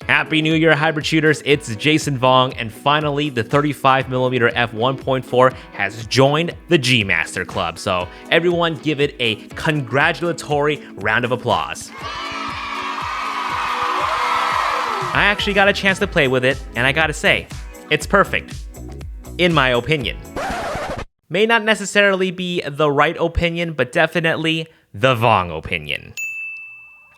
Happy New Year, hybrid shooters. It's Jason Vong, and finally the 35mm f1.4 has joined the G Master Club. So everyone give it a congratulatory round of applause. I actually got a chance to play with it, and I gotta say, it's perfect, in my opinion. May not necessarily be the right opinion, but definitely the Vong opinion.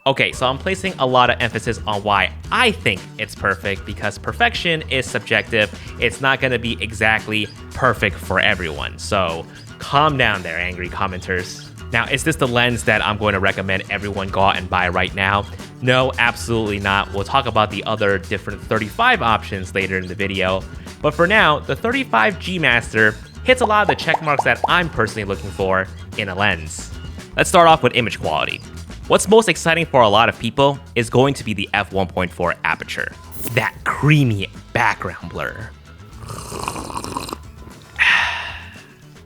Okay, so I'm placing a lot of emphasis on why I think it's perfect, because perfection is subjective. It's not gonna be exactly perfect for everyone. So calm down there, angry commenters. Now, is this the lens that I'm going to recommend everyone go out and buy right now? No, absolutely not. We'll talk about the other different 35 options later in the video. But for now, the 35 G Master hits a lot of the check marks that I'm personally looking for in a lens. Let's start off with image quality. What's most exciting for a lot of people is going to be the f1.4 aperture. That creamy background blur.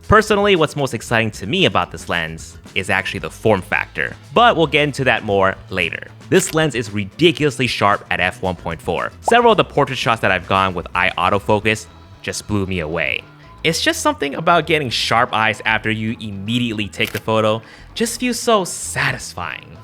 Personally, what's most exciting to me about this lens is actually the form factor, but we'll get into that more later. This lens is ridiculously sharp at f1.4. Several of the portrait shots that I've gone with eye autofocus just blew me away. It's just something about getting sharp eyes after you immediately take the photo just feels so satisfying.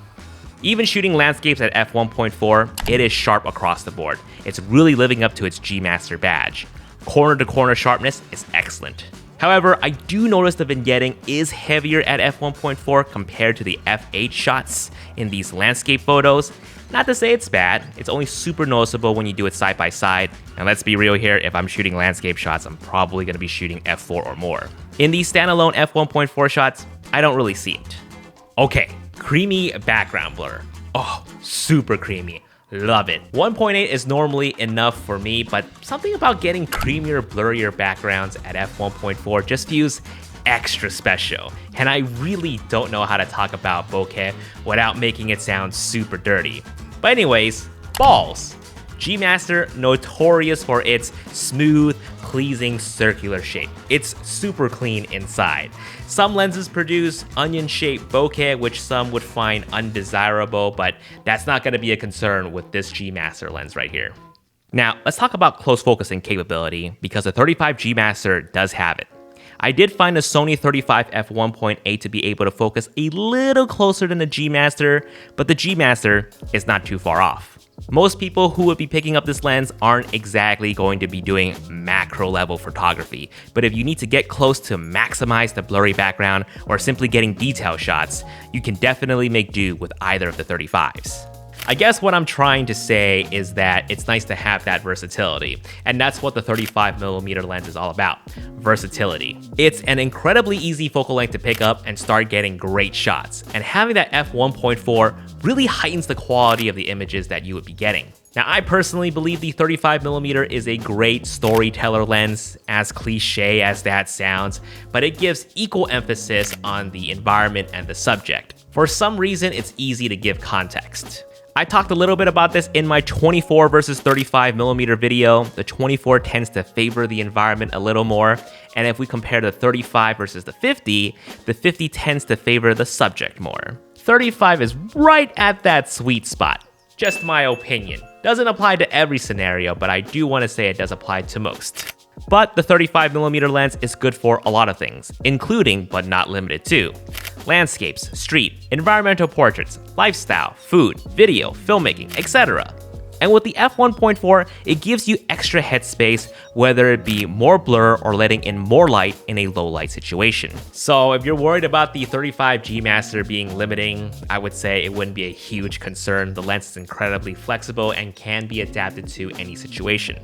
Even shooting landscapes at f1.4, it is sharp across the board. It's really living up to its G Master badge. Corner to corner sharpness is excellent. However, I do notice the vignetting is heavier at f1.4 compared to the f8 shots in these landscape photos. Not to say it's bad, it's only super noticeable when you do it side by side. And let's be real here, if I'm shooting landscape shots, I'm probably going to be shooting f4 or more. In these standalone f1.4 shots, I don't really see it. Okay, creamy background blur. Oh, super creamy. Love it. 1.8 is normally enough for me, but something about getting creamier, blurrier backgrounds at f1.4 just feels extra special. And I really don't know how to talk about bokeh without making it sound super dirty. But anyways, balls. G Master notorious for its smooth, pleasing circular shape. It's super clean inside. Some lenses produce onion-shaped bokeh, which some would find undesirable, but that's not going to be a concern with this G Master lens right here. Now, let's talk about close focusing capability, because the 35 G Master does have it. I did find the Sony 35 f1.8 to be able to focus a little closer than the G Master, but the G Master is not too far off. Most people who would be picking up this lens aren't exactly going to be doing macro level photography, but if you need to get close to maximize the blurry background or simply getting detail shots, you can definitely make do with either of the 35s. I guess what I'm trying to say is that it's nice to have that versatility, and that's what the 35mm lens is all about, versatility. It's an incredibly easy focal length to pick up and start getting great shots, and having that f1.4 really heightens the quality of the images that you would be getting. Now, I personally believe the 35mm is a great storyteller lens, as cliche as that sounds, but it gives equal emphasis on the environment and the subject. For some reason, it's easy to give context. I talked a little bit about this in my 24 versus 35mm video. The 24 tends to favor the environment a little more, and if we compare the 35 versus the 50 tends to favor the subject more. 35 is right at that sweet spot. Just my opinion. Doesn't apply to every scenario, but I do want to say it does apply to most. But the 35mm lens is good for a lot of things, including, but not limited to, landscapes, street, environmental portraits, lifestyle, food, video, filmmaking, etc. And with the f1.4, it gives you extra headspace, whether it be more blur or letting in more light in a low light situation. So if you're worried about the 35 G Master being limiting, I would say it wouldn't be a huge concern. The lens is incredibly flexible and can be adapted to any situation.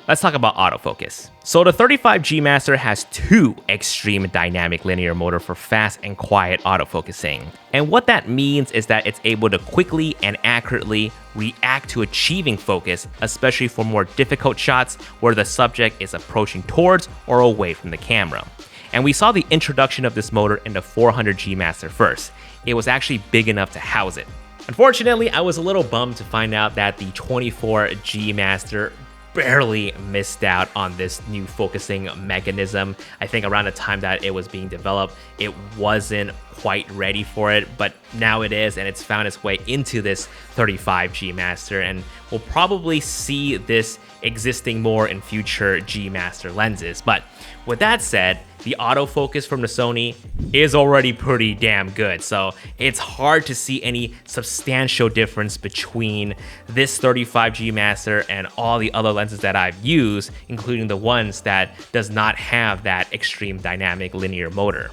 Let's talk about autofocus. So the 35 G Master has two extreme dynamic linear motor for fast and quiet autofocusing. And what that means is that it's able to quickly and accurately react to achieving focus, especially for more difficult shots where the subject is approaching towards or away from the camera. And we saw the introduction of this motor in the 400 G Master first. It was actually big enough to house it. Unfortunately, I was a little bummed to find out that the 24 G Master barely missed out on this new focusing mechanism. I think around the time that it was being developed, it wasn't quite ready for it, but now it is, and it's found its way into this 35G Master, and we'll probably see this existing more in future G Master lenses. But with that said, the autofocus from the Sony is already pretty damn good, so it's hard to see any substantial difference between this 35G Master and all the other lenses that I've used, including the ones that does not have that extreme dynamic linear motor.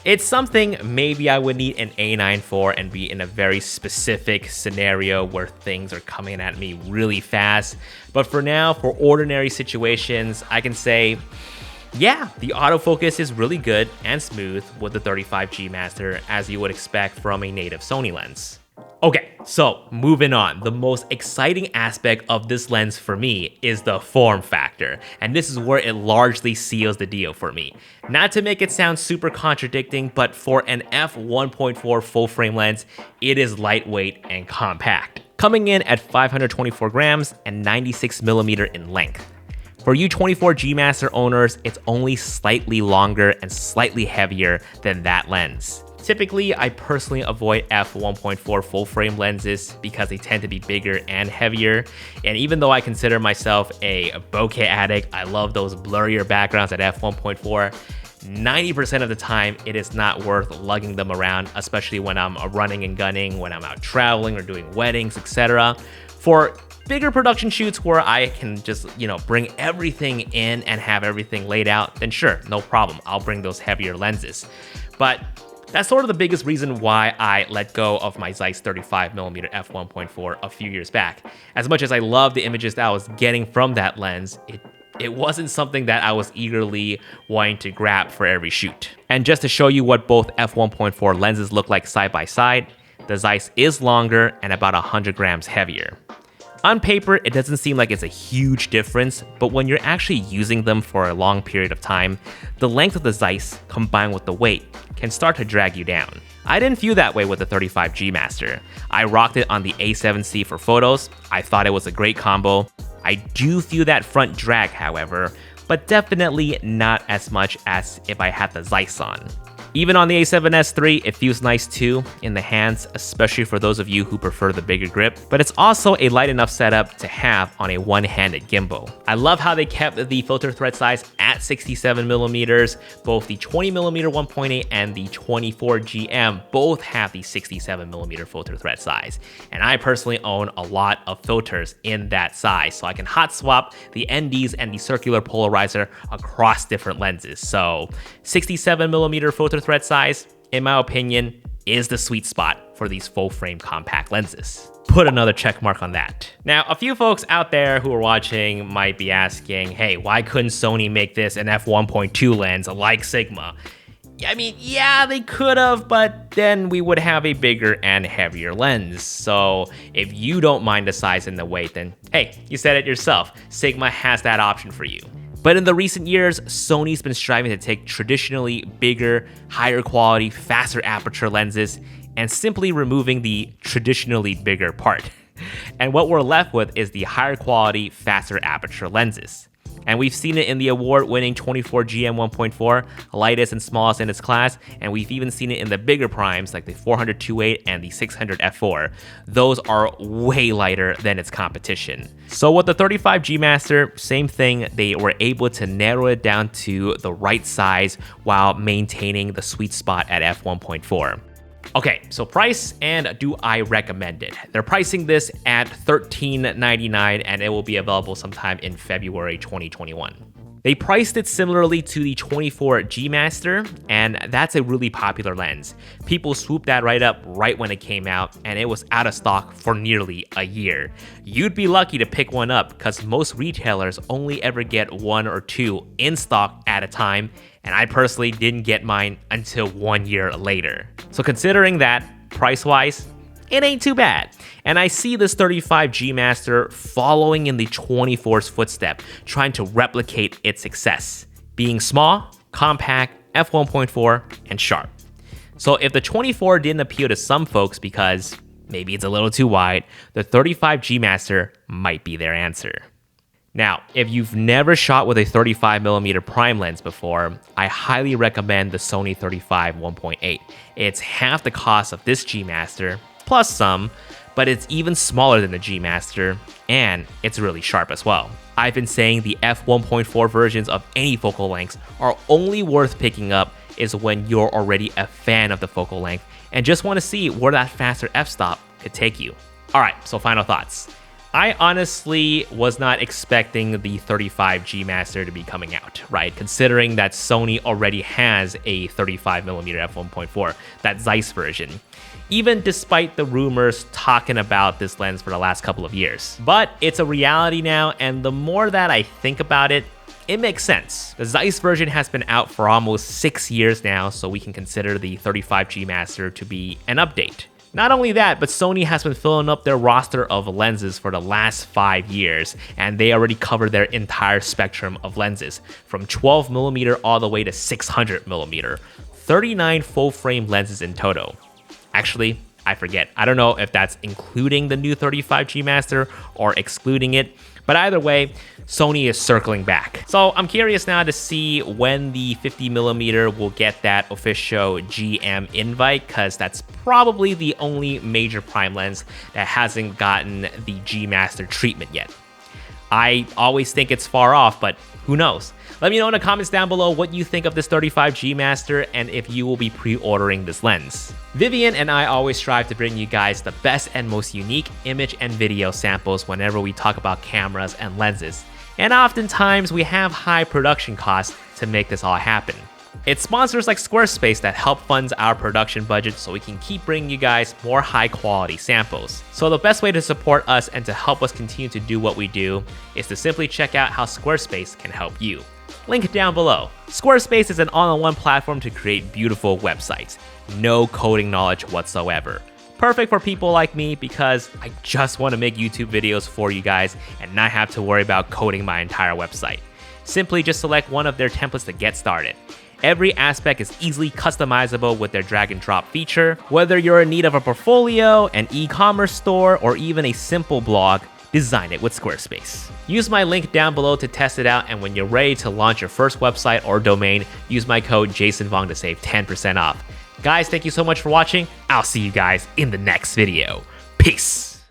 It's something maybe I would need an A9 for and be in a very specific scenario where things are coming at me really fast. But for now, for ordinary situations, I can say, yeah, the autofocus is really good and smooth with the 35G Master, as you would expect from a native Sony lens. Okay, so moving on, the most exciting aspect of this lens for me is the form factor, and this is where it largely seals the deal for me. Not to make it sound super contradicting, but for an f1.4 full frame lens, it is lightweight and compact, coming in at 524 grams and 96mm in length. For you 24G Master owners, it's only slightly longer and slightly heavier than that lens. Typically, I personally avoid f1.4 full frame lenses because they tend to be bigger and heavier. And even though I consider myself a bokeh addict, I love those blurrier backgrounds at f1.4. 90% of the time, it is not worth lugging them around, especially when I'm running and gunning, when I'm out traveling or doing weddings, etc. For bigger production shoots where I can just, bring everything in and have everything laid out, then sure, no problem. I'll bring those heavier lenses. But that's sort of the biggest reason why I let go of my Zeiss 35mm f1.4 a few years back. As much as I love the images that I was getting from that lens, it wasn't something that I was eagerly wanting to grab for every shoot. And just to show you what both f1.4 lenses look like side by side, the Zeiss is longer and about 100 grams heavier. On paper, it doesn't seem like it's a huge difference, but when you're actually using them for a long period of time, the length of the Zeiss combined with the weight can start to drag you down. I didn't feel that way with the 35G Master. I rocked it on the A7C for photos. I thought it was a great combo. I do feel that front drag, however, but definitely not as much as if I had the Zeiss on. Even on the A7S III, it feels nice too in the hands, especially for those of you who prefer the bigger grip, but it's also a light enough setup to have on a one-handed gimbal. I love how they kept the filter thread size at 67mm. Both the 20mm 1.8 and the 24GM both have the 67mm filter thread size. And I personally own a lot of filters in that size, so I can hot swap the NDs and the circular polarizer across different lenses. So 67mm filter thread size, in my opinion, is the sweet spot for these full frame compact lenses. Put another check mark on that. Now, a few folks out there who are watching might be asking, hey, why couldn't Sony make this an f1.2 lens like Sigma? I mean, yeah, they could have, but then we would have a bigger and heavier lens. So if you don't mind the size and the weight, then hey, you said it yourself. Sigma has that option for you. But in the recent years, Sony's been striving to take traditionally bigger, higher quality, faster aperture lenses and simply removing the traditionally bigger part. And what we're left with is the higher quality, faster aperture lenses. And we've seen it in the award-winning 24GM 1.4, lightest and smallest in its class, and we've even seen it in the bigger primes like the 400 2.8 and the 600 f4. Those are way lighter than its competition. So with the 35G Master, same thing, they were able to narrow it down to the right size while maintaining the sweet spot at f1.4. Okay, so price and do I recommend it? They're pricing this at $13.99 and it will be available sometime in February 2021. They priced it similarly to the 24G Master, and that's a really popular lens. People swooped that right up right when it came out, and it was out of stock for nearly a year. You'd be lucky to pick one up because most retailers only ever get one or two in stock at a time, and I personally didn't get mine until 1 year later. So considering that, price-wise, it ain't too bad. And I see this 35G Master following in the 24's footstep, trying to replicate its success, being small, compact, f1.4, and sharp. So if the 24 didn't appeal to some folks because maybe it's a little too wide, the 35G Master might be their answer. Now, if you've never shot with a 35mm prime lens before, I highly recommend the Sony 35mm 1.8. It's half the cost of this G Master, plus some, but it's even smaller than the G Master, and it's really sharp as well. I've been saying the f1.4 versions of any focal lengths are only worth picking up is when you're already a fan of the focal length and just want to see where that faster f-stop could take you. Alright, so final thoughts. I honestly was not expecting the 35 G Master to be coming out, right? Considering that Sony already has a 35mm f1.4, that Zeiss version, even despite the rumors talking about this lens for the last couple of years. But it's a reality now, and the more that I think about it, it makes sense. The Zeiss version has been out for almost 6 years now, so we can consider the 35 G Master to be an update. Not only that, but Sony has been filling up their roster of lenses for the last 5 years, and they already cover their entire spectrum of lenses, from 12mm all the way to 600mm, 39 full-frame lenses in total. Actually, I forget. I don't know if that's including the new 35 G Master or excluding it, but either way, Sony is circling back. So I'm curious now to see when the 50mm will get that official GM invite, because that's probably the only major prime lens that hasn't gotten the G Master treatment yet. I always think it's far off, but who knows? Let me know in the comments down below what you think of this 35 G Master and if you will be pre-ordering this lens. Vivian and I always strive to bring you guys the best and most unique image and video samples whenever we talk about cameras and lenses. And oftentimes we have high production costs to make this all happen. It's sponsors like SquareSpace that help fund our production budget so we can keep bringing you guys more high quality samples. So the best way to support us and to help us continue to do what we do is to simply check out how SquareSpace can help you. Link down below. SquareSpace is an all-in-one platform to create beautiful websites. No coding knowledge whatsoever. Perfect for people like me because I just want to make YouTube videos for you guys and not have to worry about coding my entire website. Simply just select one of their templates to get started. Every aspect is easily customizable with their drag and drop feature. Whether you're in need of a portfolio, an e-commerce store, or even a simple blog, design it with SquareSpace. Use my link down below to test it out, and when you're ready to launch your first website or domain, use my code JasonVong to save 10% off. Guys, thank you so much for watching. I'll see you guys in the next video. Peace!